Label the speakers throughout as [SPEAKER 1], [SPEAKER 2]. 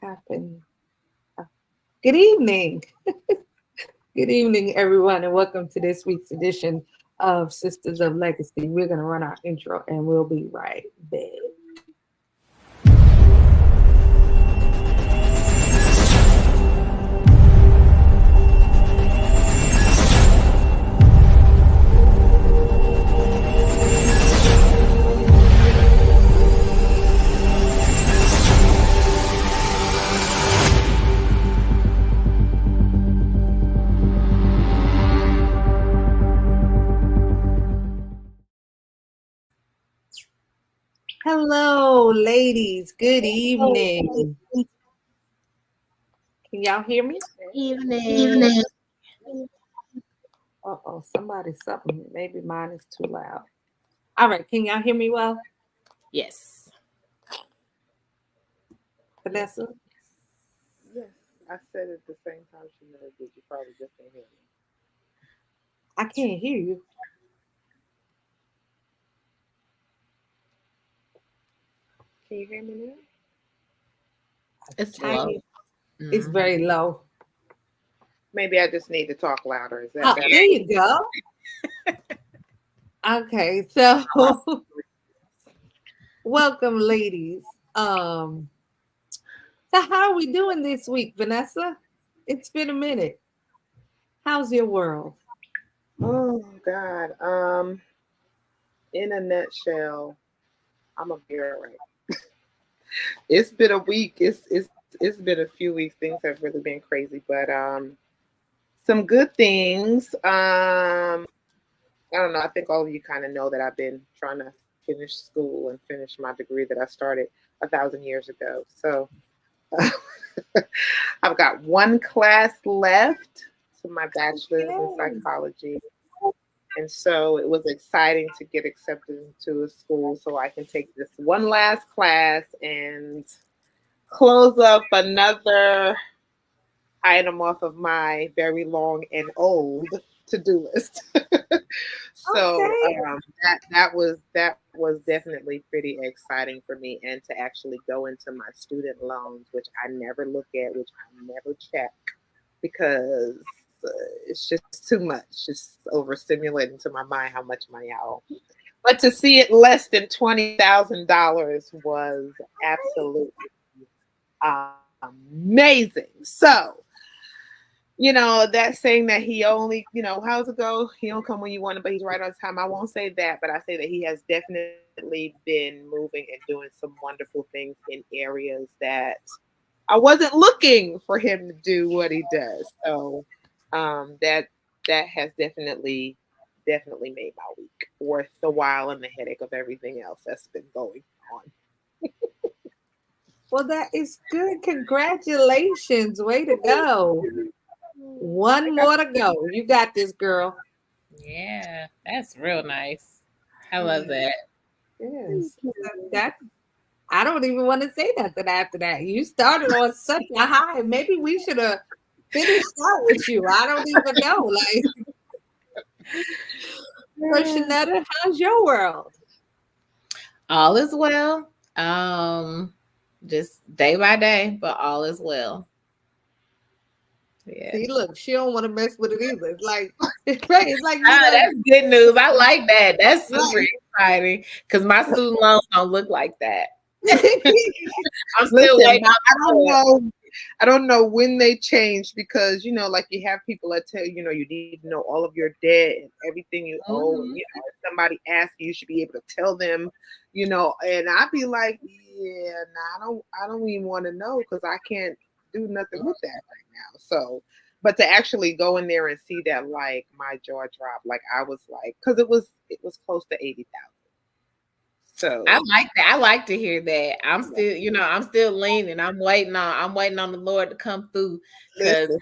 [SPEAKER 1] happened? Good evening. Good evening, everyone, and welcome to this week's edition of Sisters of Legacy. We're going to run our intro and we'll be right back. Hello, ladies. Good evening. Can y'all hear me?
[SPEAKER 2] Evening.
[SPEAKER 1] Uh-oh, something. Maybe mine is too loud. All right, can y'all hear me well?
[SPEAKER 2] Yes.
[SPEAKER 1] Vanessa?
[SPEAKER 3] Yes, I said it at the same time she did. You probably just didn't hear me.
[SPEAKER 1] I can't hear you.
[SPEAKER 3] Can you hear me now?
[SPEAKER 2] It's
[SPEAKER 1] Tiny.
[SPEAKER 2] low.
[SPEAKER 1] It's very low.
[SPEAKER 3] Maybe I just need to talk louder. Is that better?
[SPEAKER 1] There you go. Okay, so welcome, ladies. So how are we doing this week, Vanessa? It's been a minute. How's your world?
[SPEAKER 3] Oh God. In a nutshell, I'm a bear right. It's been a week. It's been a few weeks. Things have really been crazy, but some good things. I don't know. I think all of you kind of know that I've been trying to finish school and finish my degree that I started 1,000 years ago. So I've got one class left to my bachelor's in psychology. And so it was exciting to get accepted into a school so I can take this one last class and close up another item off of my very long and old to-do list. So that was definitely pretty exciting for me, and to actually go into my student loans, which I never look at, which I never check, because it's just too much. It's overstimulating to my mind how much money I owe. But to see it less than $20,000 was absolutely amazing. So, that saying that he only, how's it go? He don't come when you want him, but he's right on time. I won't say that, but I say that he has definitely been moving and doing some wonderful things in areas that I wasn't looking for him to do what he does. So that has definitely made my week worth the while and the headache of everything else that's been going on.
[SPEAKER 1] Well, that is good. Congratulations. Way to go. One more to go. You got this, girl.
[SPEAKER 2] Yeah, that's real nice. I love that.
[SPEAKER 1] Yes. That I don't even want to say nothing after that. You started on such a high. Maybe we should have finished out with you. I don't even know. So Shanetta, how's your world?
[SPEAKER 2] All is well. Just day by day, but all is well.
[SPEAKER 1] Yeah. See, look, she don't want to mess with it either. It's like, right? It's like
[SPEAKER 2] that's good news. I like that. That's super exciting because my student loans don't look like that. I'm still waiting.
[SPEAKER 3] I don't know when they change, because like you have people that tell you, you need to know all of your debt and everything you owe. And, if somebody asks you should be able to tell them, and I'd be like, yeah, nah, I don't even want to know, because I can't do nothing with that right now. So, but to actually go in there and see that, like, my jaw dropped. Like, I was like, because it was close to 80,000. So
[SPEAKER 2] I like that. I like to hear that. I'm still, I'm still leaning. I'm waiting on the Lord to come through, because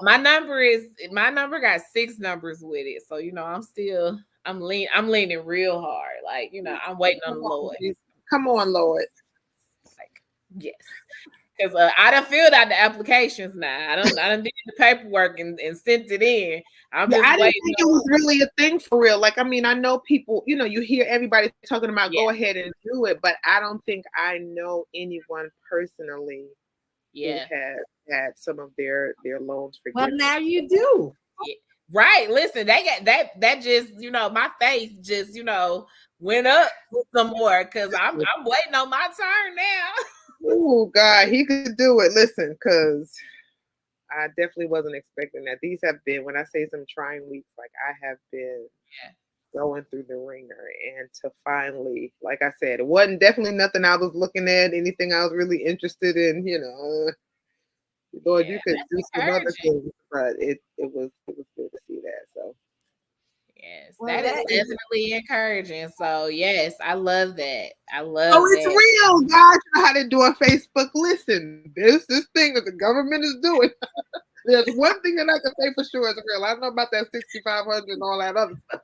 [SPEAKER 2] my number got 6 numbers with it. So, I'm leaning real hard. Like, I'm waiting on the Lord.
[SPEAKER 3] Come on, Lord.
[SPEAKER 2] Like, yes. Because I done filled out the applications now. I done did the paperwork and sent it in. I didn't
[SPEAKER 3] think it was really a thing for real. Like, I mean, I know people, you hear everybody talking about go ahead and do it, but I don't think I know anyone personally
[SPEAKER 2] Yeah.
[SPEAKER 3] had some of their loans
[SPEAKER 1] Well,
[SPEAKER 3] forgiven.
[SPEAKER 1] now you do.
[SPEAKER 2] Right. Listen, they got that just, my faith just, went up some more because I'm waiting on my turn now.
[SPEAKER 3] Oh God, he could do it. Listen, because I definitely wasn't expecting that. These have been, when I say some trying weeks, like I have been going through the ringer, and to finally, like I said, it wasn't definitely nothing I was looking at, anything I was really interested in, Lord, you could do some other things, but it was good to see that. So
[SPEAKER 2] yes,
[SPEAKER 1] Well,
[SPEAKER 2] that is
[SPEAKER 1] that is
[SPEAKER 2] definitely encouraging. So yes, I love that. I love
[SPEAKER 3] oh, it's
[SPEAKER 2] that.
[SPEAKER 3] real, guys. You know how they do on Facebook. Listen, there's this thing that the government is doing. There's one thing that I can say for sure is real. I don't know about that 6,500 and all that other stuff.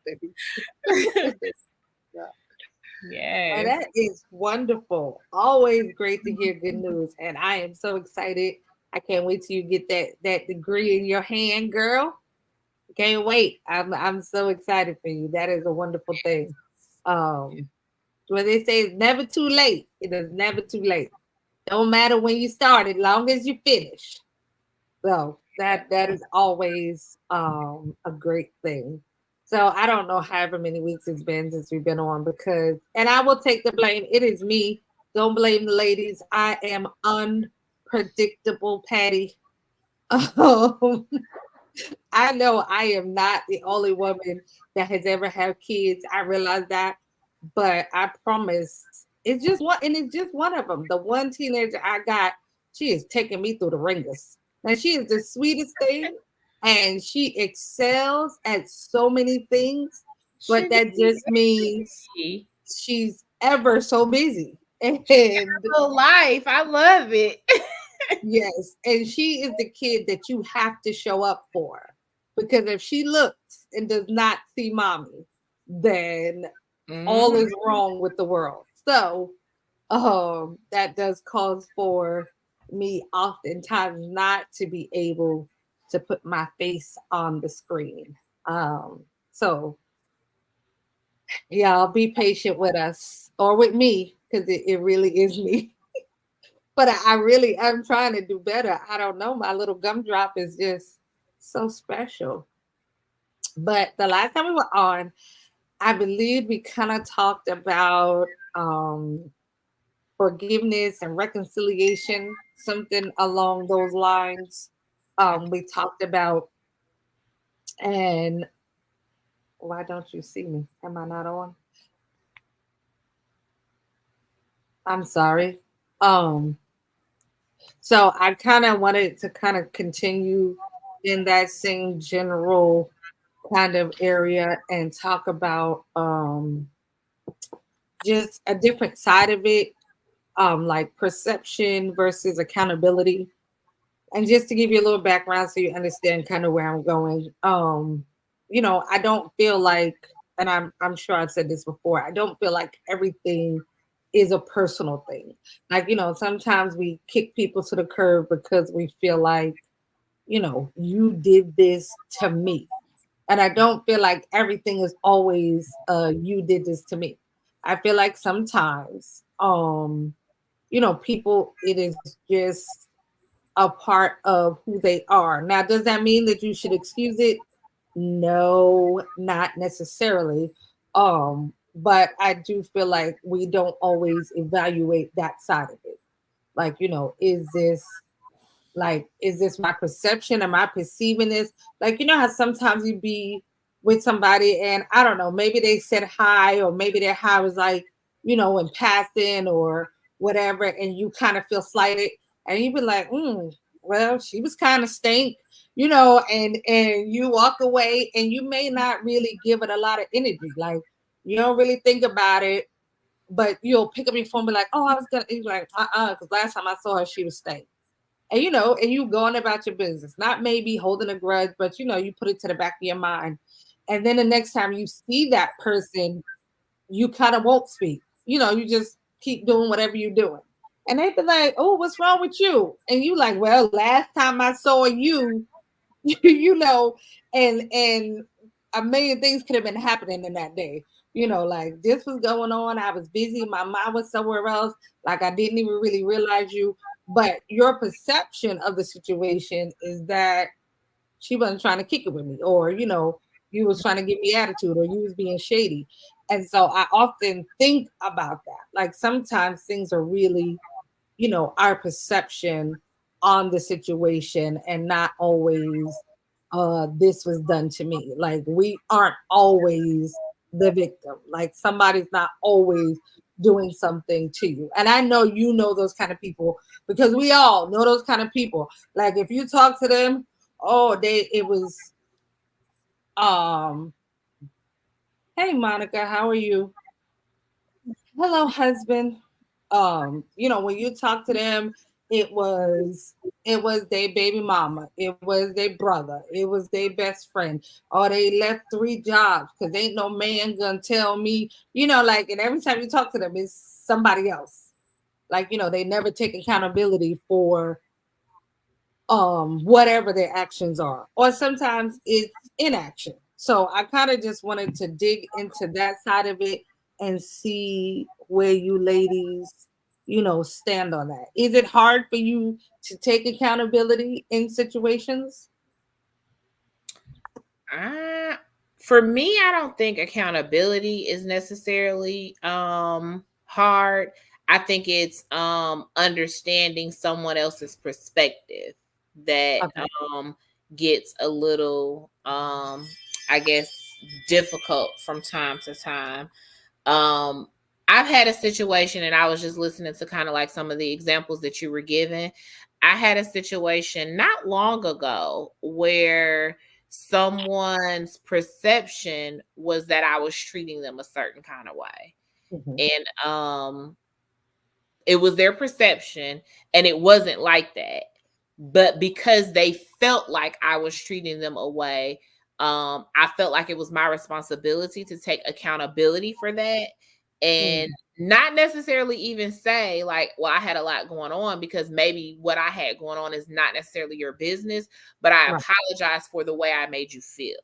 [SPEAKER 2] Yes.
[SPEAKER 1] that is wonderful. Always great to hear good news, and I am so excited. I can't wait till you get that degree in your hand, girl. Can't wait. I'm so excited for you. That is a wonderful thing. When they say it's never too late, it is never too late. Don't matter when you started, long as you finish. So that is always a great thing. So I don't know however many weeks it's been since we've been on and I will take the blame. It is me. Don't blame the ladies. I am unpredictable, Patty. I know I am not the only woman that has ever had kids. I realize that, but I promise it's just one, and it's just one of them. The one teenager I got, she is taking me through the ringers. Now she is the sweetest thing, and she excels at so many things, but that just means she's ever so busy. And
[SPEAKER 2] life, I love it.
[SPEAKER 1] yes, and she is the kid that you have to show up for. Because if she looks and does not see mommy, then all is wrong with the world. So that does cause for me oftentimes not to be able to put my face on the screen. So y'all be patient with us or with me because it really is me. But I'm trying to do better. I don't know. My little gumdrop is just so special. But the last time we were on, I believe we kind of talked about forgiveness and reconciliation, something along those lines. We talked about, and why don't you see me? Am I not on? I'm sorry. So I kind of wanted to kind of continue in that same general kind of area and talk about just a different side of it, like perception versus accountability. And just to give you a little background so you understand kind of where I'm going. I don't feel like, and I'm sure I've said this before, I don't feel like everything is a personal thing. Like, sometimes we kick people to the curb because we feel like, you did this to me. And I don't feel like everything is always you did this to me. I feel like sometimes people, it is just a part of who they are. Now, does that mean that you should excuse it? No, not necessarily. But I do feel like we don't always evaluate that side of it. Like, is this my perception? Am I perceiving this? Like, how sometimes you be with somebody and I don't know, maybe they said hi, or maybe their hi was like, in passing or whatever, and you kind of feel slighted, and you be like, well, she was kind of stink, and you walk away and you may not really give it a lot of energy. Like, you don't really think about it, but you'll pick up your phone and be like, oh, I was gonna, you're like, because last time I saw her, she was stink. And and you going about your business, not maybe holding a grudge, but you put it to the back of your mind. And then the next time you see that person, you kind of won't speak. You just keep doing whatever you're doing. And they be like, oh, what's wrong with you? And you like, well, last time I saw you, and a million things could have been happening in that day. Like this was going on. I was busy. My mind was somewhere else. Like I didn't even really realize you. but your perception of the situation is that she wasn't trying to kick it with me, or you was trying to give me attitude, or you was being shady. And so I often think about that. Like sometimes things are really, our perception on the situation, and not always this was done to me. Like we aren't always the victim. Like somebody's not always doing something to you. And I know those kind of people, because we all know those kind of people. Like if you talk to them, it was hey Monica, how are you? Hello, husband. When you talk to them, it was their baby mama, it was their brother, it was their best friend, or they left 3 jobs because ain't no man gonna tell me, like, and every time you talk to them, it's somebody else. Like, they never take accountability for whatever their actions are, or sometimes it's inaction. So I kind of just wanted to dig into that side of it and see where you ladies stand on that. Is it hard for you to take accountability in situations?
[SPEAKER 2] For me, I don't think accountability is necessarily hard. I think it's understanding someone else's perspective that
[SPEAKER 1] Okay.
[SPEAKER 2] gets a little I guess difficult from time to time. I've had a situation, and I was just listening to kind of like some of the examples that you were giving. I had a situation not long ago where someone's perception was that I was treating them a certain kind of way.
[SPEAKER 1] Mhm.
[SPEAKER 2] And it was their perception, and it wasn't like that. But because they felt like I was treating them away, I felt like it was my responsibility to take accountability for that, and not necessarily even say like, well, I had a lot going on, because maybe what I had going on is not necessarily your business, but I
[SPEAKER 1] Right.
[SPEAKER 2] apologize for the way I made you feel.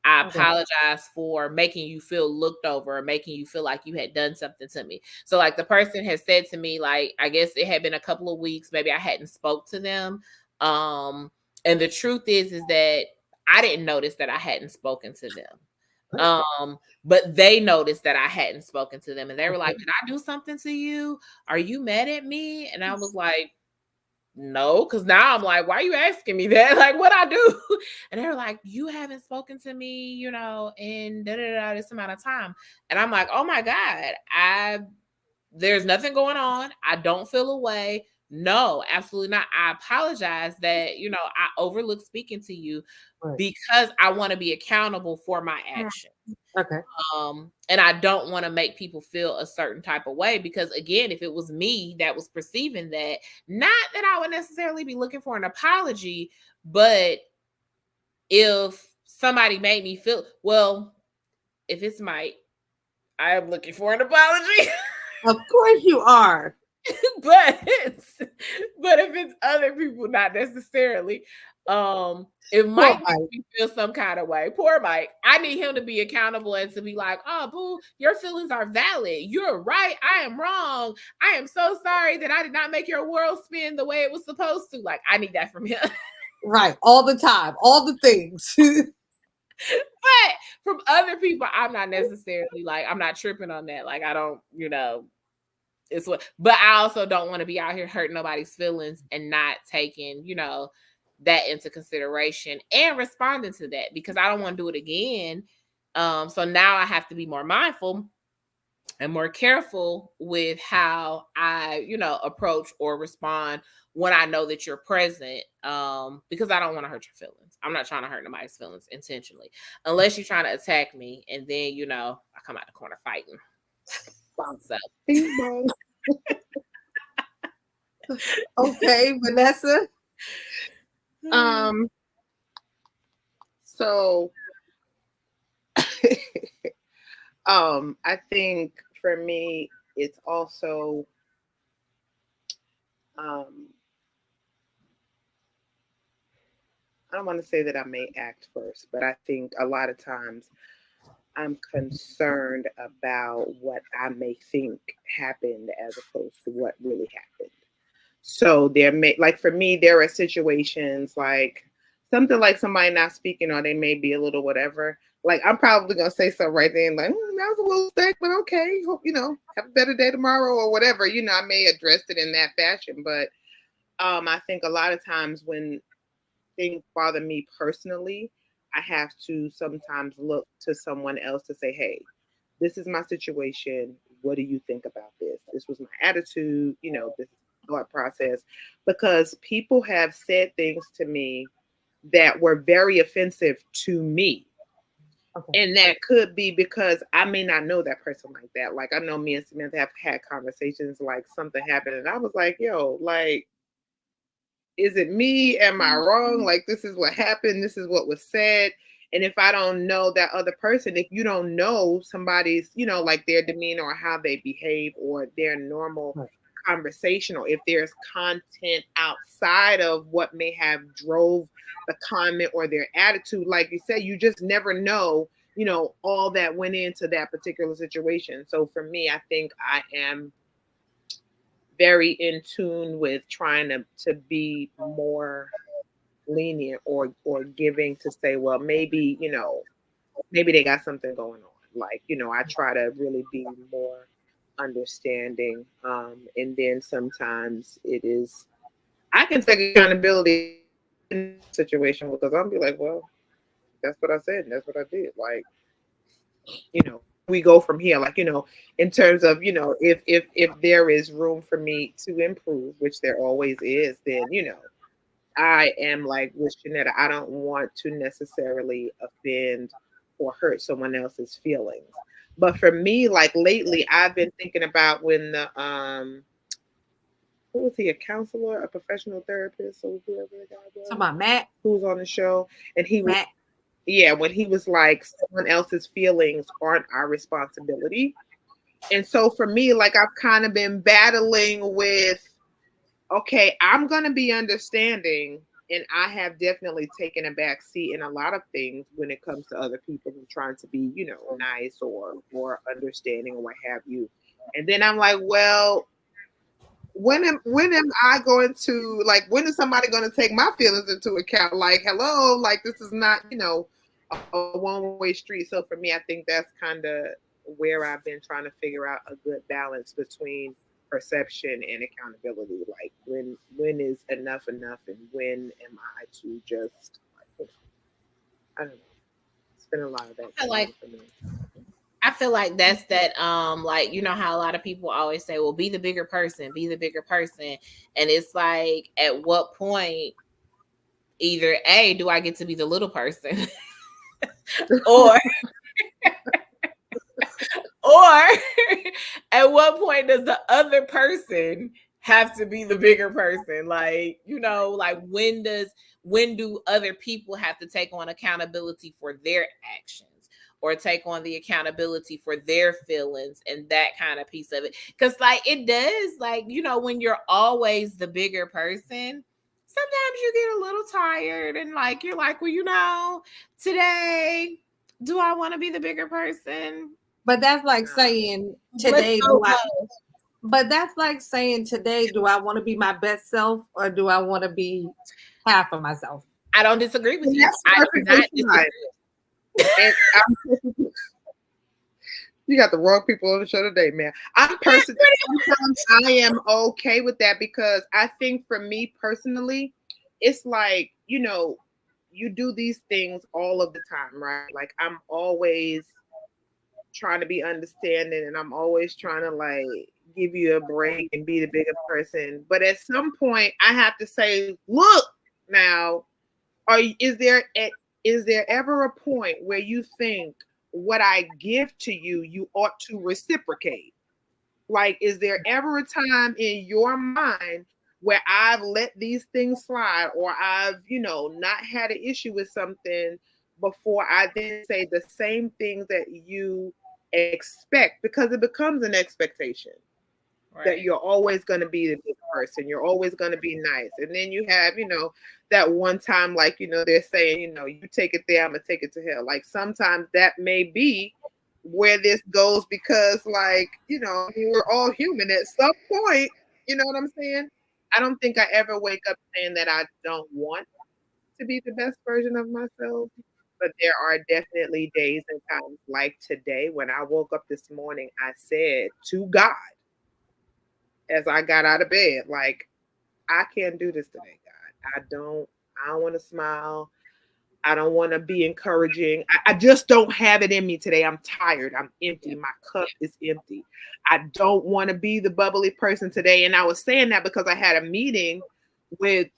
[SPEAKER 2] I
[SPEAKER 1] Okay.
[SPEAKER 2] apologize for making you feel looked over, or making you feel like you had done something to me. So like the person has said to me, like, I guess it had been a couple of weeks, maybe I hadn't spoke to them. Um, and the truth is that I didn't notice that I hadn't spoken to them. But they noticed that I hadn't spoken to them, and they were like, "Did I do something to you? Are you mad at me?" And I was like, no, because now I'm like, why are you asking me that? Like, what I do? And they're like, you haven't spoken to me, in this amount of time. And I'm like, oh my God, there's nothing going on. I don't feel away. No, absolutely not. I apologize that, I overlooked speaking to you,
[SPEAKER 1] Right.
[SPEAKER 2] because I want to be accountable for my action.
[SPEAKER 1] Okay.
[SPEAKER 2] And I don't want to make people feel a certain type of way, because again, if it was me that was perceiving that, not that I would necessarily be looking for an apology, but if somebody made me feel, well, if it's Mike, I am looking for an apology.
[SPEAKER 1] Of course you are.
[SPEAKER 2] but if it's other people, not necessarily. If Mike makes me feel some kind of way, poor Mike, I need him to be accountable and to be like, oh, boo, your feelings are valid. You're right. I am wrong. I am so sorry that I did not make your world spin the way it was supposed to. Like, I need that from him.
[SPEAKER 1] Right. All the time. All the things.
[SPEAKER 2] But from other people, I'm not necessarily like, I'm not tripping on that. Like, I don't, it's what, but I also don't want to be out here hurting nobody's feelings and not taking, that into consideration and responding to that, because I don't want to do it again. So now I have to be more mindful and more careful with how I, approach or respond when I know that you're present. Because I don't want to hurt your feelings. I'm not trying to hurt nobody's feelings intentionally, unless you're trying to attack me, and then, I come out the corner fighting. So.
[SPEAKER 1] Okay, Vanessa.
[SPEAKER 3] So I think for me it's also I don't want to say that I may act first, but I think a lot of times I'm concerned about what I may think happened as opposed to what really happened. So there may, like for me, there are situations like something like somebody not speaking or they may be a little whatever. Like I'm probably gonna say something right then, like that was a little thick, but okay, hope have a better day tomorrow or whatever. I may address it in that fashion, but I think a lot of times when things bother me personally, I have to sometimes look to someone else to say, hey, this is my situation. What do you think about this? This was my attitude, this thought process. Because people have said things to me that were very offensive to me. Okay. And that could be because I may not know that person like that. Like I know me and Samantha have had conversations like something happened and I was like, yo, like, is it me? Am I wrong? Like, this is what happened. This is what was said. And if I don't know that other person, if you don't know somebody's, like their demeanor or how they behave or their normal conversation, or if there's content outside of what may have drove the comment or their attitude, like you said, you just never know, all that went into that particular situation. So for me, I think I am very in tune with trying to be more lenient or giving to say, well, maybe, maybe they got something going on. Like, I try to really be more understanding. And then sometimes it is, I can take accountability in a situation because I'll be like, well, that's what I said. And that's what I did. Like, we go from here, like, in terms of, if there is room for me to improve, which there always is, then, I am like with Shanetta, I don't want to necessarily offend or hurt someone else's feelings. But for me, like lately, I've been thinking about when the who was he, a counselor, a professional therapist, or whoever the guy was?
[SPEAKER 1] Talking about Matt,
[SPEAKER 3] who's on the show, and he
[SPEAKER 1] Matt.
[SPEAKER 3] Yeah, when he was like, someone else's feelings aren't our responsibility. And so for me, like I've kind of been battling with, okay, I'm going to be understanding. And I have definitely taken a back seat in a lot of things when it comes to other people and trying to be, nice or understanding or what have you. And then I'm like, well, when am I going to, like, when is somebody going to take my feelings into account? Like, hello, like this is not, a one-way street. So for me, I think that's kind of where I've been trying to figure out a good balance between perception and accountability. Like when is enough and when am I to just, I don't know. It's been a lot of that.
[SPEAKER 2] I feel like that's that, like, how a lot of people always say, well, be the bigger person. And it's like, at what point, either A, do I get to be the little person? or at what point does the other person have to be the bigger person? Like, like when do other people have to take on accountability for their actions or take on the accountability for their feelings and that kind of piece of it? Because like it does, like, when you're always the bigger person, sometimes you get a little tired and like you're like, well, today, do I want to be the bigger person?
[SPEAKER 1] But that's like saying today, but that's like saying today, do I want to be my best self or do I want to be half of myself?
[SPEAKER 2] I don't disagree with you. I do not disagree.
[SPEAKER 3] You got the wrong people on the show today, man. Sometimes I am okay with that because I think for me personally, it's like, you do these things all of the time, right? Like I'm always trying to be understanding and I'm always trying to like give you a break and be the bigger person. But at some point I have to say, look, now, is there ever a point where you think what I give to you, you ought to reciprocate? Like, is there ever a time in your mind where I've let these things slide or I've, not had an issue with something before I then say the same things that you expect? Because it becomes an expectation. Right. That you're always going to be the big person. You're always going to be nice. And then you have, that one time, like, they're saying, you take it there, I'm going to take it to hell. Like sometimes that may be where this goes because like, we're all human at some point, you know what I'm saying? I don't think I ever wake up saying that I don't want to be the best version of myself. But there are definitely days and times like today when I woke up this morning, I said to God, as I got out of bed, like, I can't do this today, God. I don't want to smile. I don't want to be encouraging. I just don't have it in me today. I'm tired. I'm empty. My cup is empty. I don't want to be the bubbly person today. And I was saying that because I had a meeting with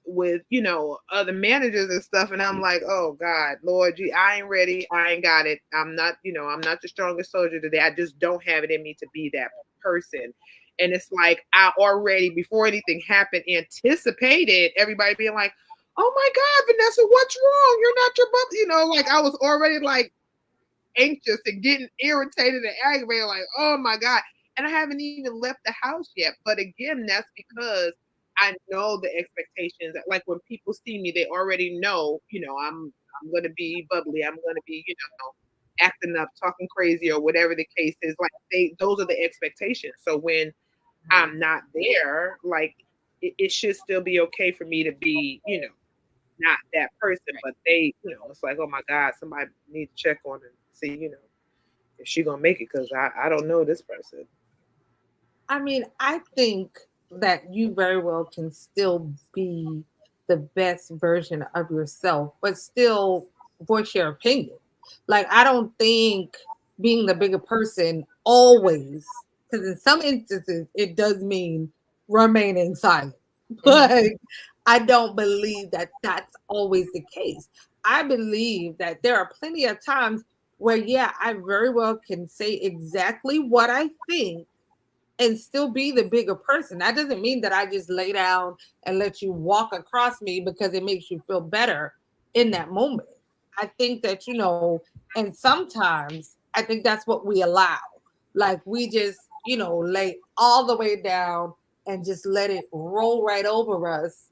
[SPEAKER 3] other managers and stuff, and I'm like, oh God, Lord, I ain't ready. I ain't got it. I'm not the strongest soldier today. I just don't have it in me to be that person. And it's like I already, before anything happened, anticipated everybody being like, oh my God, Vanessa, what's wrong? You're not your like I was already like anxious and getting irritated and aggravated, like, oh my God. And I haven't even left the house yet. But again, that's because I know the expectations. Like when people see me, they already know, I'm gonna be bubbly, I'm gonna be, acting up, talking crazy, or whatever the case is. Like those are the expectations. So when I'm not there, like it should still be okay for me to be, not that person, but they, it's like, oh my God, somebody needs to check on her and see, if she gonna make it, because I don't know this person.
[SPEAKER 1] I mean, I think that you very well can still be the best version of yourself, but still voice your opinion. Like, I don't think being the bigger person always, because in some instances it does mean remaining silent, but I don't believe that that's always the case. I believe that there are plenty of times where, yeah, I very well can say exactly what I think and still be the bigger person. That doesn't mean that I just lay down and let you walk across me because it makes you feel better in that moment. I think that, and sometimes I think that's what we allow. Like we just, lay all the way down and just let it roll right over us,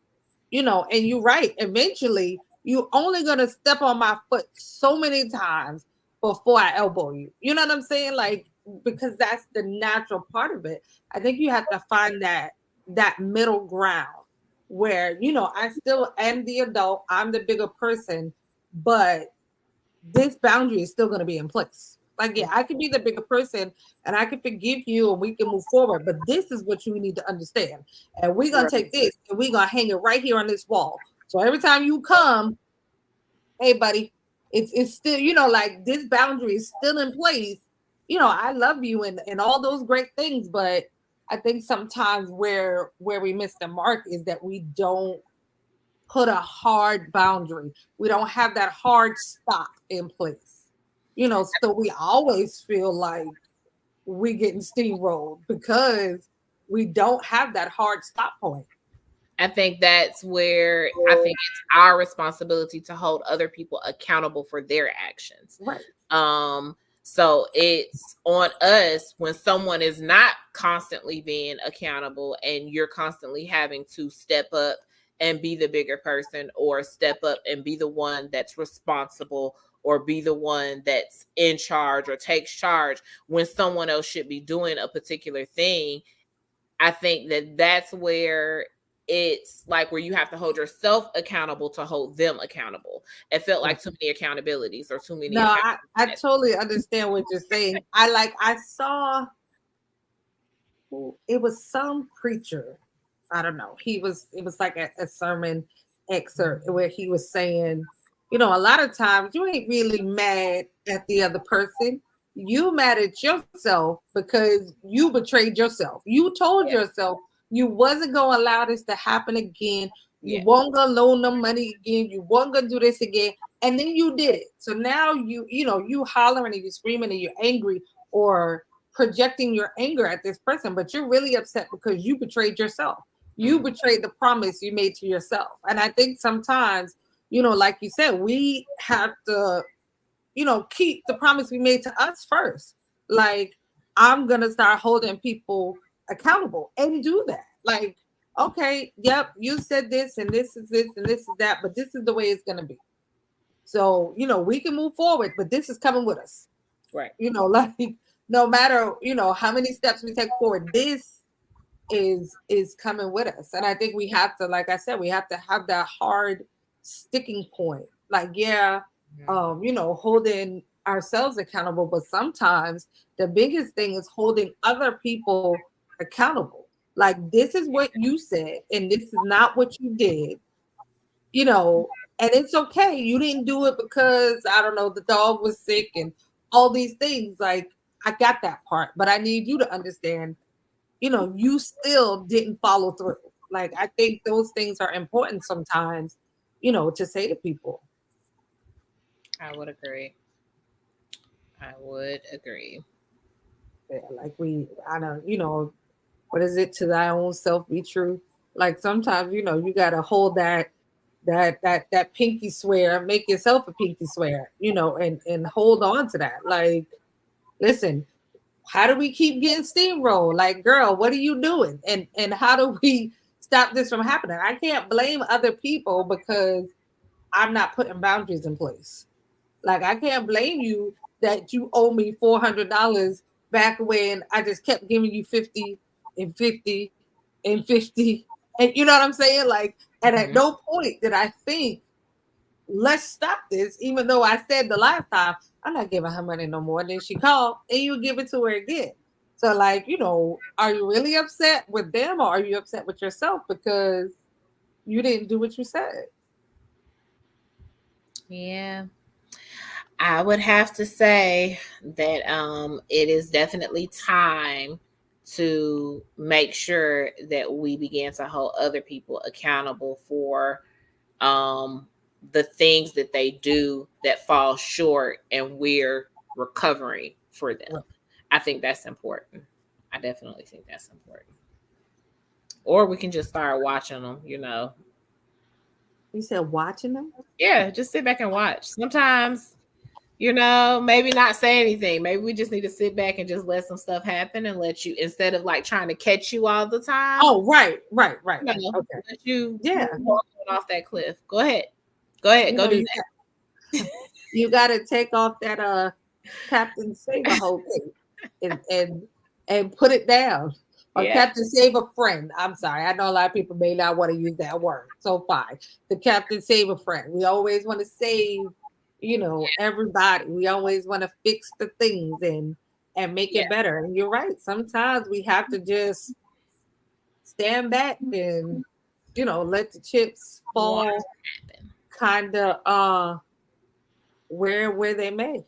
[SPEAKER 1] and you're right. Eventually, you're only going to step on my foot so many times before I elbow you. You know what I'm saying? Like, because that's the natural part of it. I think you have to find that middle ground where, I still am the adult, I'm the bigger person, but this boundary is still going to be in place. Like, yeah, I can be the bigger person and I can forgive you and we can move forward, but this is what you need to understand. And we're going to take this and we're going to hang it right here on this wall. So every time you come, hey, buddy, it's still, like this boundary is still in place. I love you and all those great things, but I think sometimes where we miss the mark is that we don't put a hard boundary. We don't have that hard stop in place. So we always feel like we getting steamrolled because we don't have that hard stop point.
[SPEAKER 2] I think that's where I think it's our responsibility to hold other people accountable for their actions.
[SPEAKER 1] Right.
[SPEAKER 2] So it's on us when someone is not constantly being accountable and you're constantly having to step up and be the bigger person, or step up and be the one that's responsible, or be the one that's in charge or takes charge when someone else should be doing a particular thing. I think that that's where it's like where you have to hold yourself accountable to hold them accountable. It felt like too many accountabilities or too many.
[SPEAKER 1] No, I totally understand what you're saying. I saw it was some preacher. I don't know. It was like a sermon excerpt where he was saying, a lot of times you ain't really mad at the other person. You mad at yourself because you betrayed yourself. You told yourself you wasn't going to allow this to happen again. You weren't going to loan them money again. You weren't going to do this again. And then you did it. So now you hollering and you're screaming and you're angry or projecting your anger at this person, but you're really upset because you betrayed yourself. You betrayed the promise you made to yourself. And I think sometimes, like you said, we have to, keep the promise we made to us first. Like, I'm going to start holding people accountable and do that. Like, okay, yep, you said this and this is this and this is that, but this is the way it's going to be. So, we can move forward, but this is coming with us.
[SPEAKER 2] Right.
[SPEAKER 1] Like, no matter, how many steps we take forward, this is coming with us. And I think we have to, like I said, we have to have that hard sticking point. Like, yeah, holding ourselves accountable, but sometimes the biggest thing is holding other people accountable. Like, this is what you said, and this is not what you did, and it's okay. You didn't do it because, I don't know, the dog was sick and all these things. Like, I got that part, but I need you to understand, you still didn't follow through. Like, I think those things are important sometimes, to say to people.
[SPEAKER 2] I would agree. I would agree.
[SPEAKER 1] Yeah, like I don't, what is it? To thy own self be true. Like, sometimes, you gotta hold that pinky swear, make yourself a pinky swear, and hold on to that. Like, listen, how do we keep getting steamrolled? Like, girl, what are you doing? And how do we stop this from happening? I can't blame other people because I'm not putting boundaries in place. Like, I can't blame you that you owe me $400 back when I just kept giving you 50 and 50 and 50. And you know what I'm saying? Like, and at no point did I think, let's stop this, even though I said the last time, I'm not giving her money no more. And then she called and you give it to her again. So, like, are you really upset with them, or are you upset with yourself because you didn't do what you said?
[SPEAKER 2] Yeah. I would have to say that it is definitely time to make sure that we begin to hold other people accountable for the things that they do that fall short, and we're recovering for them. I think that's important. I definitely think that's important. Or we can just start watching them,
[SPEAKER 1] You said watching them?
[SPEAKER 2] Yeah, just sit back and watch. Sometimes, maybe not say anything. Maybe we just need to sit back and just let some stuff happen and let you, instead of like trying to catch you all the time.
[SPEAKER 1] Oh, right. Okay.
[SPEAKER 2] Let you
[SPEAKER 1] Yeah.
[SPEAKER 2] walk off that cliff. Go ahead. Go do that.
[SPEAKER 1] You got to take off that Captain Save a whole thing and put it down. Or Captain Save a Friend. I'm sorry. I know a lot of people may not want to use that word. So fine. The Captain Save a Friend. We always want to save, everybody. We always want to fix the things and make it better. And you're right. Sometimes we have to just stand back and, let the chips fall kind of where they may.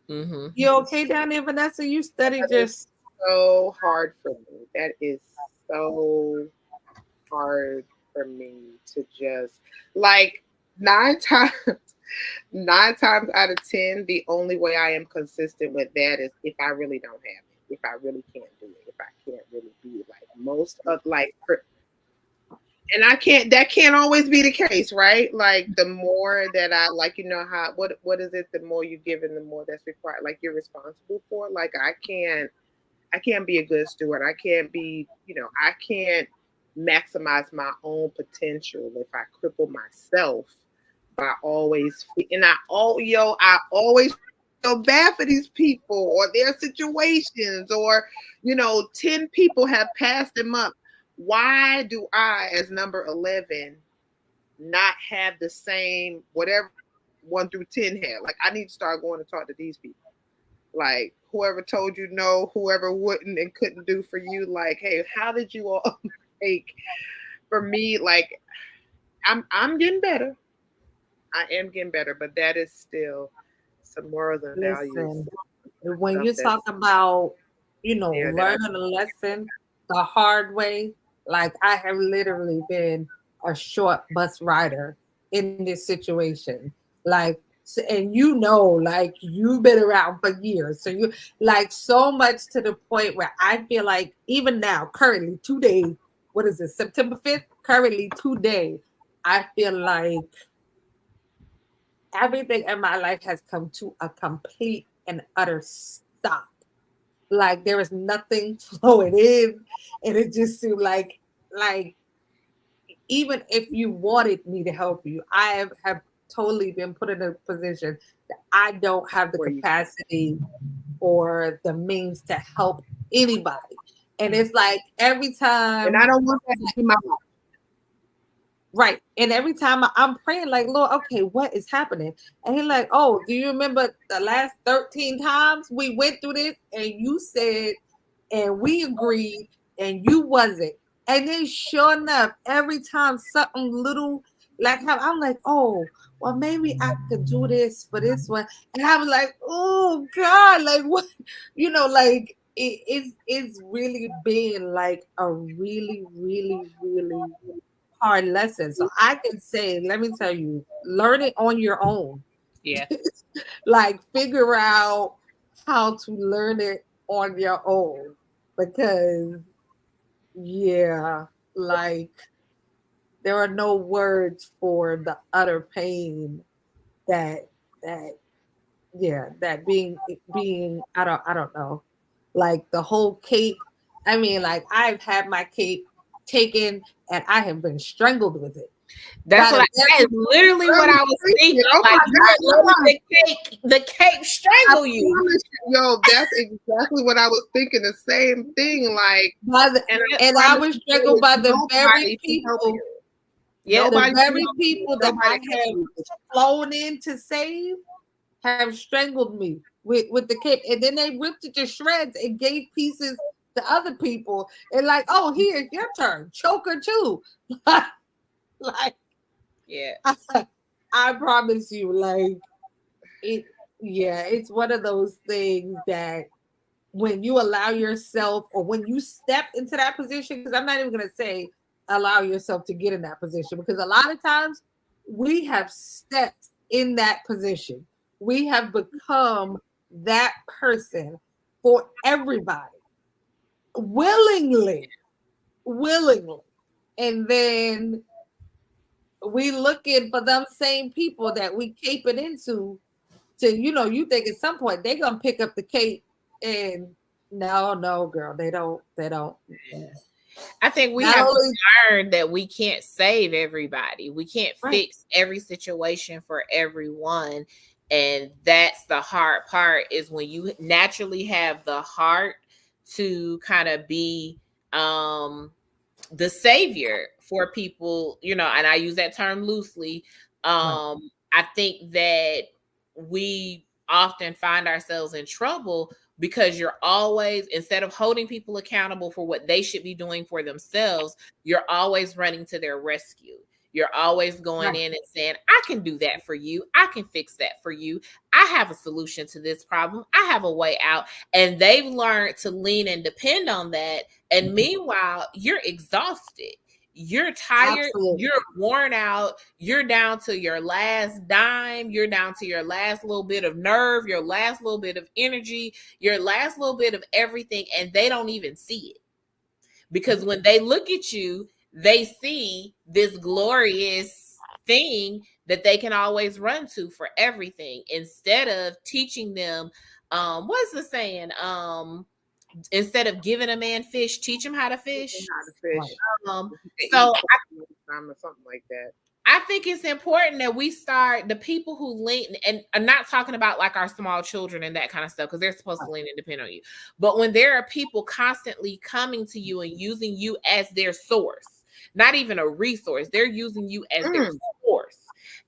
[SPEAKER 2] Mm-hmm.
[SPEAKER 1] You okay down there, Vanessa? You study just
[SPEAKER 3] so hard for me. That is so hard for me to just, like, 9 times out of 10, the only way I am consistent with that is if I really don't have it, if I really can't do it, if I can't really be like most of and that can't always be the case, right? Like, the more that I, like, how, what is it? The more you give and the more that's required, like, you're responsible for. Like, I can't be a good steward. I can't be, I can't maximize my own potential if I cripple myself by always, and I always feel bad for these people or their situations, or 10 people have passed them up. Why do I, as number 11, not have the same whatever 1 through 10 have? Like, I need to start going to talk to these people. Like, whoever told you no, whoever wouldn't and couldn't do for you, like, hey, how did you all make? For me, like, I'm getting better. I am getting better, but that is still some morals and values.
[SPEAKER 1] When you talk about, learning a lesson the hard way, like, I have literally been a short bus rider in this situation. Like, and like, you've been around for years. So you, like, so much to the point where I feel like even now, currently today, what is it, September 5th? Currently today, I feel like everything in my life has come to a complete and utter stop. Like, there is nothing flowing in, and it just seemed like even if you wanted me to help you, I have totally been put in a position that I don't have the capacity or the means to help anybody. And it's like every time,
[SPEAKER 3] and I don't want that to be my life.
[SPEAKER 1] Right. And every time I'm praying, like, Lord, okay, what is happening? And he's like, oh, do you remember the last 13 times we went through this and you said, and we agreed, and you wasn't. And then sure enough, every time something little like how I'm like, oh, well, maybe I could do this for this one. And I was like, oh God, like what, like it's really been like a really, really, really hard lesson. So I can say, let me tell you, learn it on your own.
[SPEAKER 2] Yeah.
[SPEAKER 1] Like figure out how to learn it on your own. Because yeah, like there are no words for the utter pain that being I don't know. Like the whole cape. I mean, like I've had my cape taken and I have been strangled with it.
[SPEAKER 2] That's literally what I was thinking.
[SPEAKER 3] Oh
[SPEAKER 2] like,
[SPEAKER 3] God,
[SPEAKER 2] the cape strangle you.
[SPEAKER 3] Yo, that's exactly what I was thinking. The same thing. Like,
[SPEAKER 1] and I was strangled by the very people.
[SPEAKER 2] Yeah,
[SPEAKER 1] the very people that I have flown in to save have strangled me with the cape, and then they ripped it to shreds and gave pieces to other people. And like, oh, here's your turn, choker too. Like,
[SPEAKER 2] yeah,
[SPEAKER 1] I promise you, like it. Yeah, it's one of those things that when you allow yourself, or when you step into that position, because I'm not even gonna say allow yourself to get in that position, because a lot of times we have stepped in that position. We have become that person for everybody willingly. And then we looking for them same people that we caping into to, you think at some point they're going to pick up the cape, and no, girl, they don't. Yeah.
[SPEAKER 2] I think we have to learn that we can't save everybody. We can't fix every situation for everyone. And that's the hard part, is when you naturally have the heart to kind of be the savior for people, and I use that term loosely. I think that we often find ourselves in trouble because you're always, instead of holding people accountable for what they should be doing for themselves, you're always running to their rescue. You're always going in and saying, I can do that for you. I can fix that for you. I have a solution to this problem. I have a way out. And they've learned to lean and depend on that. And meanwhile, you're exhausted. You're tired. Absolutely. You're worn out. You're down to your last dime. You're down to your last little bit of nerve, your last little bit of energy, your last little bit of everything. And they don't even see it. Because when they look at you, they see this glorious thing that they can always run to for everything, instead of teaching them, what's the saying? Instead of giving a man fish, teach him how to fish. So
[SPEAKER 3] something like that.
[SPEAKER 2] I think it's important that we start, the people who lean, and I'm not talking about like our small children and that kind of stuff, because they're supposed to lean and depend on you. But when there are people constantly coming to you and using you as their source, not even a resource, they're using you as their source.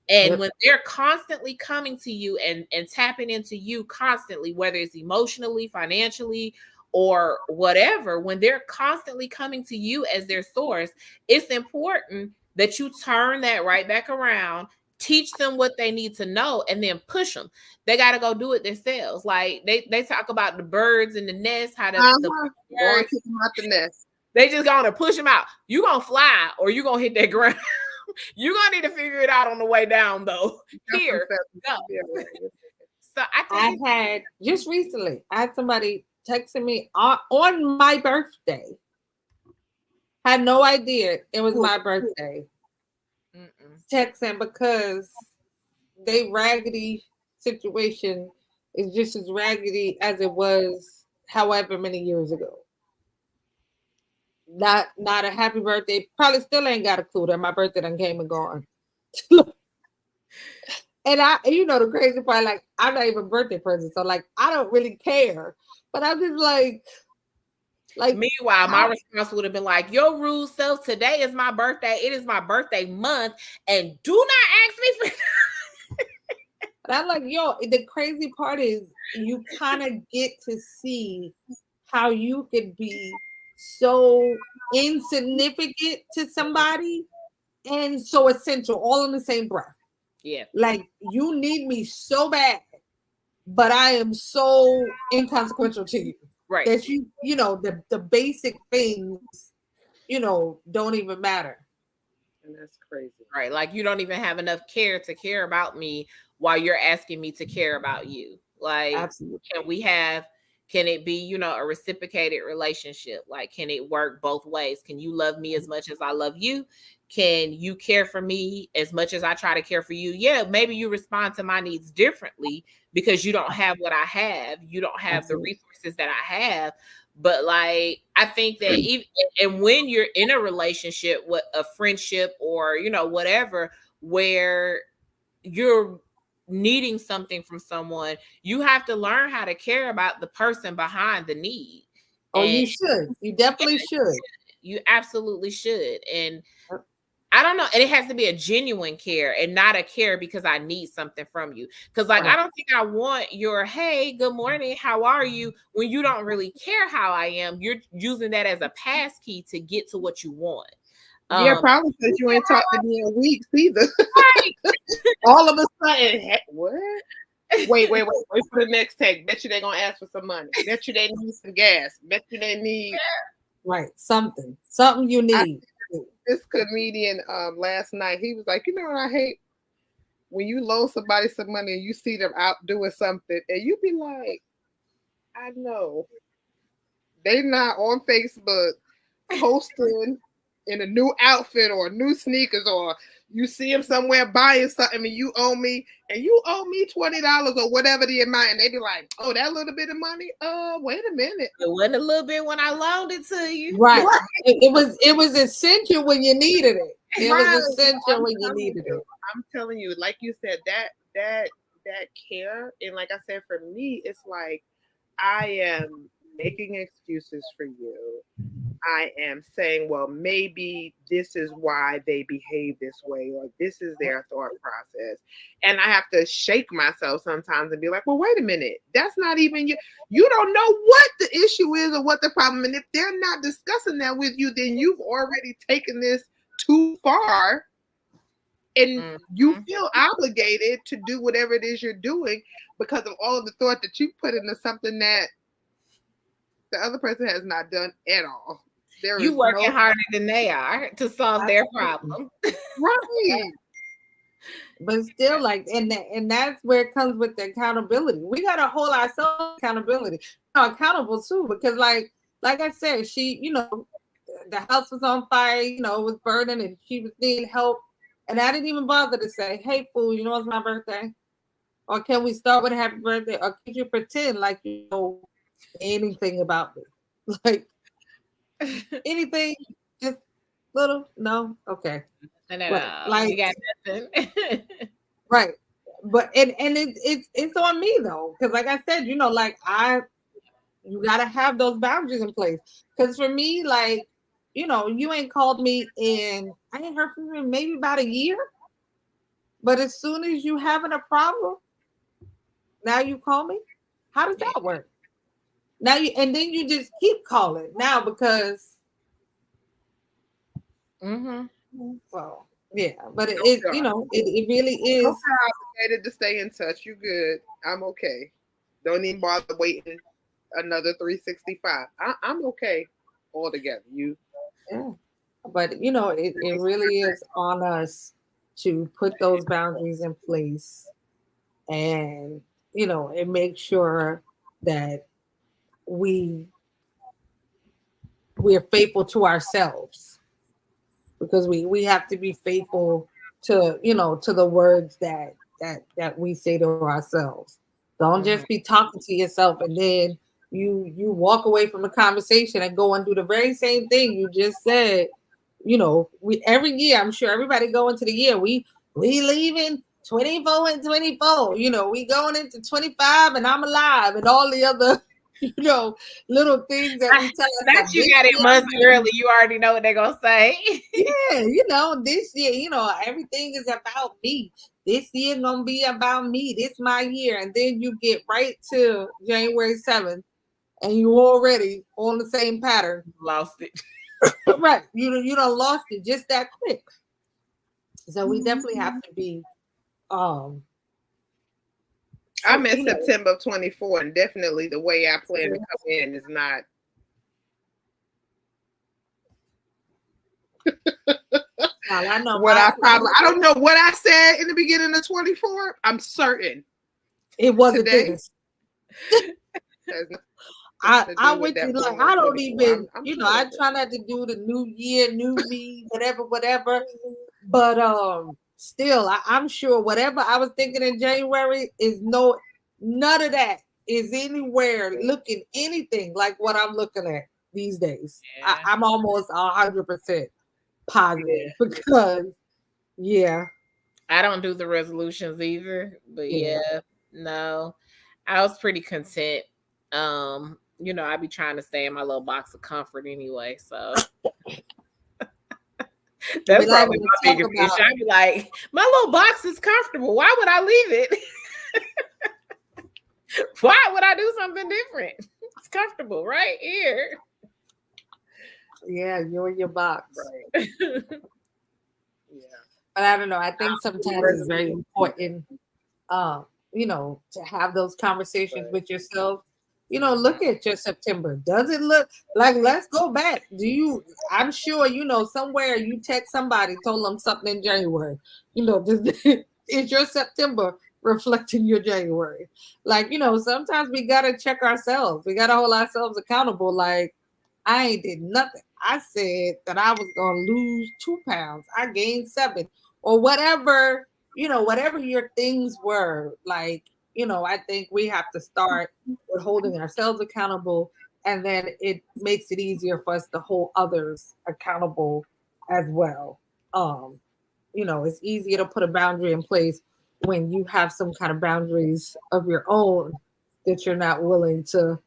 [SPEAKER 2] And when they're constantly coming to you and tapping into you constantly, whether it's emotionally, financially, or whatever, when they're constantly coming to you as their source, it's important that you turn that right back around, teach them what they need to know, and then push them. They got to go do it themselves. Like they talk about the birds in the nest, how the birds
[SPEAKER 3] kick them out the nest.
[SPEAKER 2] They just going to push them out. You're going to fly or you're going to hit that ground. You're going to need to figure it out on the way down, though. Here. No. So I
[SPEAKER 1] had just recently, I had somebody texting me on my birthday. Had no idea it was my birthday. Texting because they raggedy situation is just as raggedy as it was however many years ago. Not a happy birthday. Probably still ain't got a clue that my birthday done came and gone. And the crazy part, like, I'm not even a birthday person, so like I don't really care. But I'm just like, Like,
[SPEAKER 2] meanwhile, my response would have been like, your rude self, today is my birthday. It is my birthday month. And do not ask me for
[SPEAKER 1] and I'm like, yo, the crazy part is you kind of get to see how you could be so insignificant to somebody and so essential all in the same breath.
[SPEAKER 2] Yeah.
[SPEAKER 1] Like, you need me so bad, but I am so inconsequential to you.
[SPEAKER 2] Right.
[SPEAKER 1] That you know, the basic things, you know, don't even matter.
[SPEAKER 3] And that's crazy.
[SPEAKER 2] Right. Like, you don't even have enough care to care about me while you're asking me to care about you. Like,
[SPEAKER 1] Absolutely.
[SPEAKER 2] Can it be, you know, a reciprocated relationship? Like, can it work both ways? Can you love me as much as I love you? Can you care for me as much as I try to care for you? Yeah, maybe you respond to my needs differently because you don't have what I have. You don't have
[SPEAKER 1] Absolutely.
[SPEAKER 2] the resources that I have. But like, I think that even, and when you're in a relationship with a friendship or, you know, whatever, where you're needing something from someone, you have to learn how to care about the person behind the need.
[SPEAKER 1] Oh,
[SPEAKER 2] and
[SPEAKER 1] you should. You definitely should.
[SPEAKER 2] You absolutely should. And I don't know. And it has to be a genuine care and not a care because I need something from you. Because, like, I don't think I want your, hey, good morning, how are you? When you don't really care how I am, you're using that as a pass key to get to what you want.
[SPEAKER 3] Yeah, probably because you ain't talked to me in weeks either. Right. All of a sudden, what? Wait for the next take. Bet you they're gonna ask for some money. Bet you they need some gas. Bet you they need
[SPEAKER 1] something you need.
[SPEAKER 3] This comedian last night, he was like, you know what I hate? When you loan somebody some money and you see them out doing something and you be like, I know they not on Facebook posting in a new outfit or new sneakers, or you see them somewhere buying something and you owe me $20 or whatever the amount, and they be like, oh, that little bit of money? Wait a minute.
[SPEAKER 2] It wasn't a little bit when I loaned it to you.
[SPEAKER 1] Right. It was essential when you needed it. It was essential when you needed it.
[SPEAKER 3] I'm telling you, like you said, that care, and like I said, for me, it's like I am making excuses for you. I am saying, well, maybe this is why they behave this way, or this is their thought process. And I have to shake myself sometimes and be like, well, wait a minute. That's not even you. You don't know what the issue is or what the problem. And if they're not discussing that with you, then you've already taken this too far. And you feel obligated to do whatever it is you're doing because of all of the thought that you put into something that the other person has not done at all.
[SPEAKER 2] You working harder than they are to solve their problem.
[SPEAKER 3] Right.
[SPEAKER 1] But still, like, and that's where it comes with the accountability. We gotta hold ourselves accountability. Accountable too, because like I said, she, you know, the house was on fire, you know, it was burning and she was needing help. And I didn't even bother to say, hey, fool, you know it's my birthday? Or can we start with a happy birthday? Or can you pretend like you know anything about me? Like, anything, just little, no, okay.
[SPEAKER 2] Like, you got nothing.
[SPEAKER 1] Right. But it's on me though, because like I said, you know, like you gotta have those boundaries in place. Because for me, like, you know, you ain't called me in, I ain't heard from you in maybe about a year. But as soon as you having a problem, now you call me. How does that work? Now and then you just keep calling now because well, yeah, but it you know, it really is
[SPEAKER 3] obligated to stay in touch. You good. I'm okay. Don't even bother waiting another 365. I'm okay altogether.
[SPEAKER 1] Yeah. But you know, it really is on us to put those boundaries in place and you know, and make sure that we're faithful to ourselves, because we have to be faithful to, you know, to the words that we say to ourselves. Don't just be talking to yourself and then you walk away from the conversation and go and do the very same thing you just said. You know, we every year, I'm sure everybody go into the year, we leaving 24 and 24, you know, we going into 25 and I'm alive and all the other little things that we tell
[SPEAKER 2] That
[SPEAKER 1] ourselves.
[SPEAKER 2] you got it months early. You already know what they're gonna say.
[SPEAKER 1] Yeah, this year, everything is about me. This year gonna be about me. This my year. And then you get right to January 7th and you already on the same pattern.
[SPEAKER 2] Lost it.
[SPEAKER 1] Right. You done lost it just that quick. So we definitely have to be
[SPEAKER 3] I missed September of 24, and definitely the way I plan to come in is not.
[SPEAKER 1] I know
[SPEAKER 3] I don't know what I said in the beginning of 24. I'm certain
[SPEAKER 1] it wasn't this. I went to like I don't even I try not to do the new year, new me, whatever. But still I'm sure whatever I was thinking in January is none of that is anywhere looking anything like what I'm looking at these days. Yeah. I'm almost 100% positive because
[SPEAKER 2] I don't do the resolutions either, but no, I was pretty content. I be trying to stay in my little box of comfort anyway, so that's probably my biggest issue. I'd be like, my little box is comfortable. Why would I leave it? Why would I do something different? It's comfortable right here.
[SPEAKER 1] Yeah, you're in your box.
[SPEAKER 3] Right.
[SPEAKER 1] But I don't know. I think sometimes it's very important, to have those conversations with yourself. Look at your September. Does it look like, let's go back? I'm sure, somewhere you text somebody, told them something in January. Is your September reflecting your January? Like, sometimes we got to check ourselves. We got to hold ourselves accountable. Like, I ain't did nothing. I said that I was going to lose 2 pounds. I gained 7 or whatever, whatever your things were. Like, I think we have to start with holding ourselves accountable, and then it makes it easier for us to hold others accountable as well. It's easier to put a boundary in place when you have some kind of boundaries of your own that you're not willing to,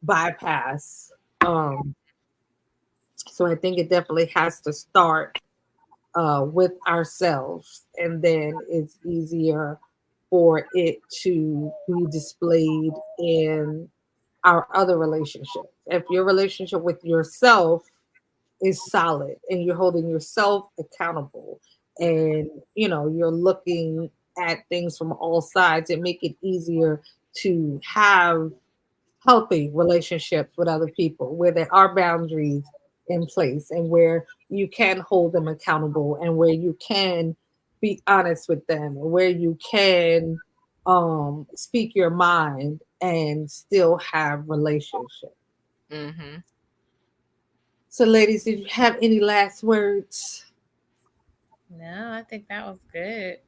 [SPEAKER 1] bypass. So I think it definitely has to start with ourselves, and then it's easier for it to be displayed in our other relationships. If your relationship with yourself is solid and you're holding yourself accountable and you're looking at things from all sides, it make it easier to have healthy relationships with other people where there are boundaries in place and where you can hold them accountable and where you can be honest with them and where you can speak your mind and still have relationship.
[SPEAKER 2] Mm-hmm.
[SPEAKER 1] So ladies, did you have any last words?
[SPEAKER 2] No, I think that was good.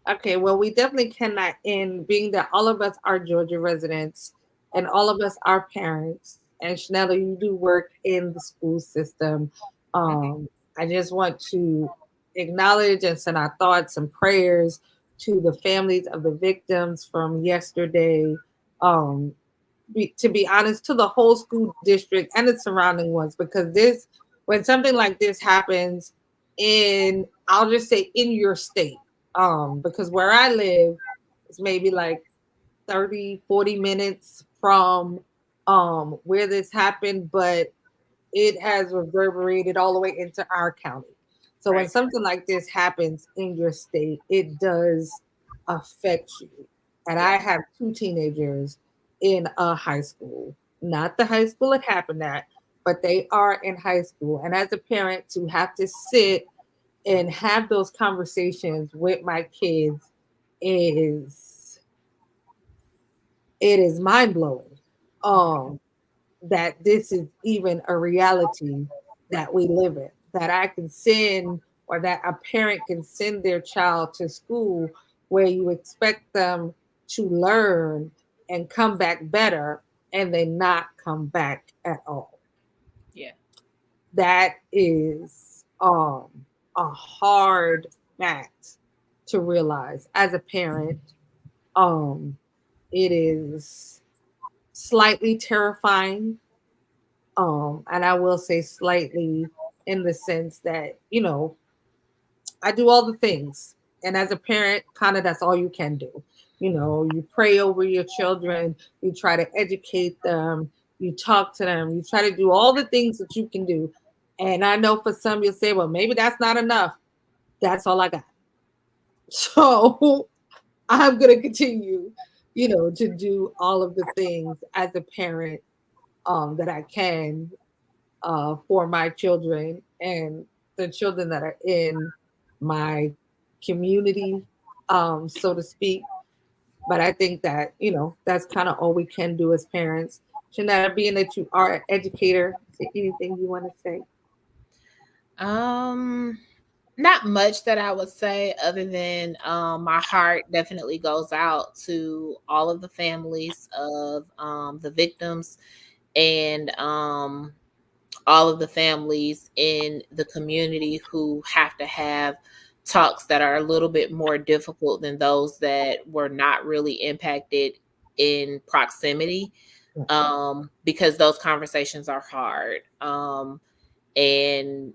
[SPEAKER 1] Okay, well, we definitely cannot end, being that all of us are Georgia residents and all of us are parents. And Chanel, you do work in the school system. I just want to acknowledge and send our thoughts and prayers to the families of the victims from yesterday. To be honest, to the whole school district and the surrounding ones, because when something like this happens I'll just say in your state, because where I live is maybe like 30-40 minutes from where this happened, but it has reverberated all the way into our county. So when something like this happens in your state, it does affect you. And I have 2 teenagers in a high school, not the high school it happened at, but they are in high school. And as a parent, to have to sit and have those conversations with my kids is mind-blowing. That this is even a reality that we live in, that I can send, or that a parent can send their child to school where you expect them to learn and come back better, and they not come back at all.
[SPEAKER 2] Yeah.
[SPEAKER 1] That is a hard fact to realize as a parent. It is slightly terrifying. And I will say slightly in the sense that, I do all the things. And as a parent, kind of that's all you can do. You pray over your children, you try to educate them, you talk to them, you try to do all the things that you can do. And I know for some you'll say, well, maybe that's not enough. That's all I got. So I'm going to continue, to do all of the things as a parent that I can for my children and the children that are in my community, so to speak. But I think that, that's kind of all we can do as parents. Shanetta, being that you are an educator, is there anything you want to say?
[SPEAKER 2] Not much that I would say other than my heart definitely goes out to all of the families of the victims and all of the families in the community who have to have talks that are a little bit more difficult than those that were not really impacted in proximity, because those conversations are hard. And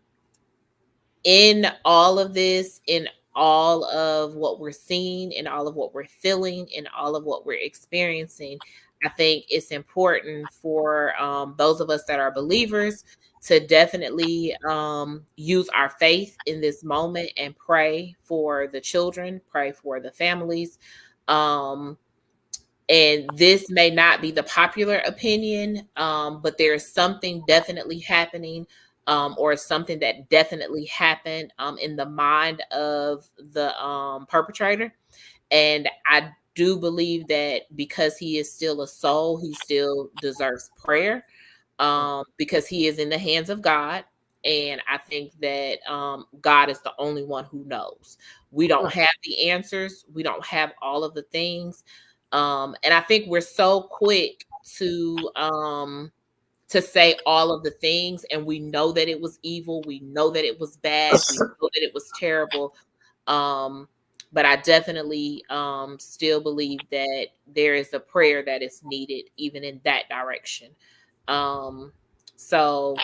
[SPEAKER 2] in all of this, in all of what we're seeing, in all of what we're feeling, in all of what we're experiencing, I think it's important for those of us that are believers to definitely use our faith in this moment and pray for the children, pray for the families. And this may not be the popular opinion, but there's something definitely happening, or something that definitely happened in the mind of the perpetrator. And I do believe that because he is still a soul, he still deserves prayer, because he is in the hands of God. And I think that God is the only one who knows. We don't have the answers. We don't have all of the things. And I think we're so quick to say all of the things, and we know that it was evil. We know that it was bad. We know that it was terrible. But I definitely still believe that there is a prayer that is needed, even in that direction. So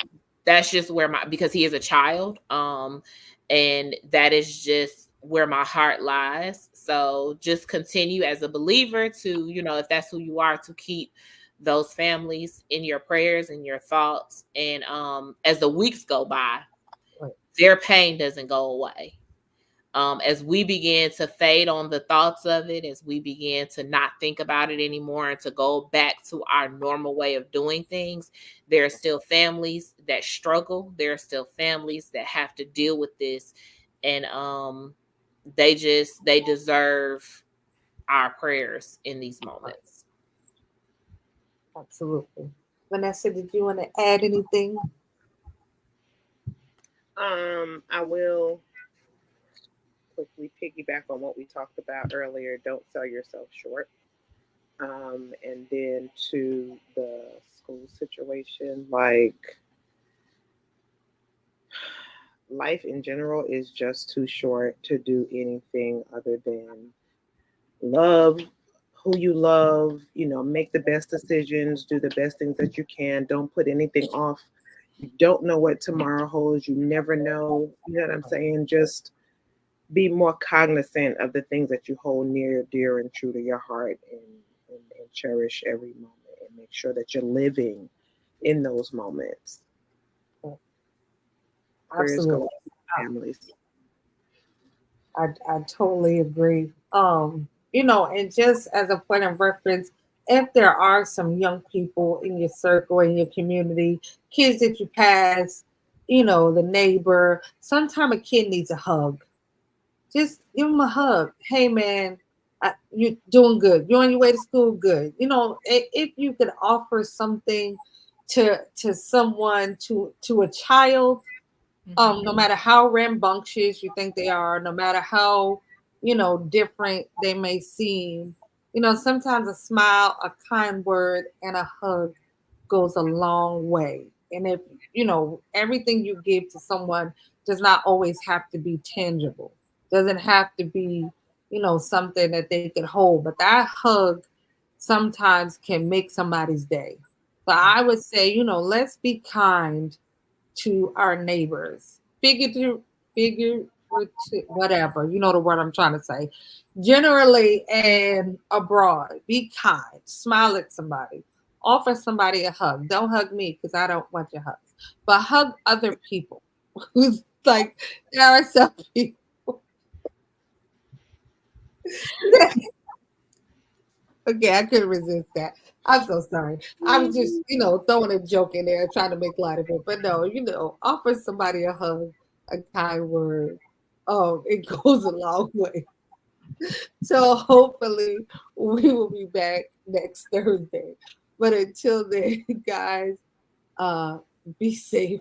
[SPEAKER 2] that's just where because he is a child, and that is just where my heart lies. So just continue as a believer to, if that's who you are, to keep those families in your prayers and your thoughts. And as the weeks go by, their pain doesn't go away. As we begin to fade on the thoughts of it, as we begin to not think about it anymore and to go back to our normal way of doing things, there are still families that struggle. There are still families that have to deal with this. And they deserve our prayers in these moments.
[SPEAKER 1] Absolutely. Vanessa, did you want to add anything?
[SPEAKER 3] I will quickly piggyback on what we talked about earlier. Don't sell yourself short. And then to the school situation, like, life in general is just too short to do anything other than love who you love, make the best decisions, do the best things that you can. Don't put anything off. You don't know what tomorrow holds. You never know. You know what I'm saying? Just be more cognizant of the things that you hold near, dear, and true to your heart, and cherish every moment, and make sure that you're living in those moments.
[SPEAKER 1] Absolutely.
[SPEAKER 3] Families.
[SPEAKER 1] I totally agree. And just as a point of reference, if there are some young people in your circle, in your community, kids that you pass, the neighbor, sometimes a kid needs a hug. Just give them a hug. Hey, man, you're doing good. You're on your way to school, good. If you could offer something to someone, to a child, no matter how rambunctious you think they are, no matter how, different they may seem, sometimes a smile, a kind word, and a hug goes a long way. And if, everything you give to someone does not always have to be tangible, doesn't have to be, something that they can hold, but that hug sometimes can make somebody's day. So I would say, let's be kind to our neighbors. Figure whatever, you know the word I'm trying to say. Generally and abroad, be kind, smile at somebody, offer somebody a hug. Don't hug me because I don't want your hugs, but hug other people. Who's like, there are some people. Okay, I couldn't resist that. I'm so sorry. I was just, throwing a joke in there, trying to make light of it. But no, offer somebody a hug, a kind word. Oh, it goes a long way. So hopefully we will be back next Thursday. But until then, guys, be safe